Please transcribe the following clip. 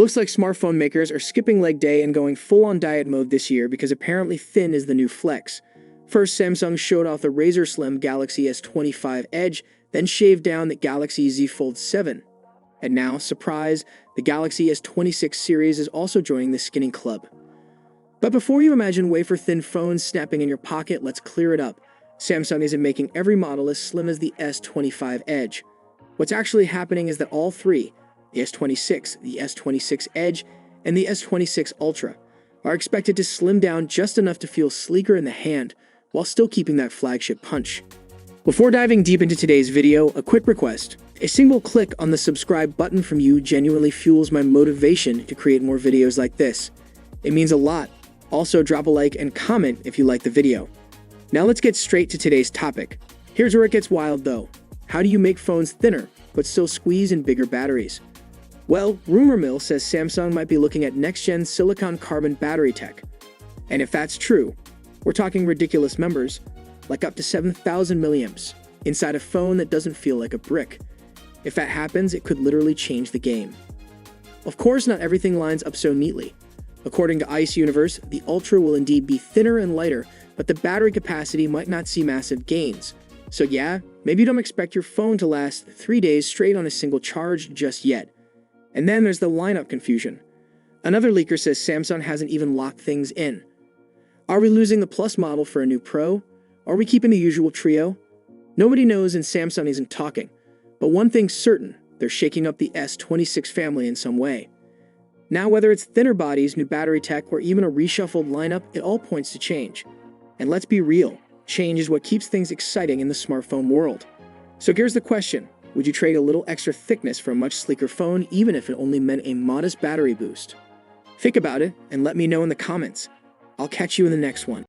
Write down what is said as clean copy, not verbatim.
Looks like smartphone makers are skipping leg day and going full-on diet mode this year because apparently thin is the new flex. First, Samsung showed off the razor-slim Galaxy S25 Edge, then shaved down the Galaxy Z Fold 7. And now, surprise, the Galaxy S26 series is also joining the skinny club. But before you imagine wafer-thin phones snapping in your pocket, let's clear it up. Samsung isn't making every model as slim as the S25 Edge. What's actually happening is that all three, the S26, the S26 Edge, and the S26 Ultra, are expected to slim down just enough to feel sleeker in the hand, while still keeping that flagship punch. Before diving deep into today's video, a quick request. A single click on the subscribe button from you genuinely fuels my motivation to create more videos like this. It means a lot. Also, drop a like and comment if you like the video. Now let's get straight to today's topic. Here's where it gets wild though. How do you make phones thinner, but still squeeze in bigger batteries? Well, rumor mill says Samsung might be looking at next-gen silicon carbon battery tech. And if that's true, we're talking ridiculous numbers, like up to 7,000 milliamps, inside a phone that doesn't feel like a brick. If that happens, it could literally change the game. Of course, not everything lines up so neatly. According to Ice Universe, the Ultra will indeed be thinner and lighter, but the battery capacity might not see massive gains. So yeah, maybe you don't expect your phone to last 3 days straight on a single charge just yet. And then there's the lineup confusion. Another leaker says Samsung hasn't even locked things in. Are we losing the Plus model for a new Pro? Are we keeping the usual trio? Nobody knows and Samsung isn't talking. But one thing's certain, they're shaking up the S26 family in some way. Now whether it's thinner bodies, new battery tech, or even a reshuffled lineup, it all points to change. And let's be real, change is what keeps things exciting in the smartphone world. So here's the question, would you trade a little extra thickness for a much sleeker phone even if it only meant a modest battery boost? Think about it and let me know in the comments. I'll catch you in the next one.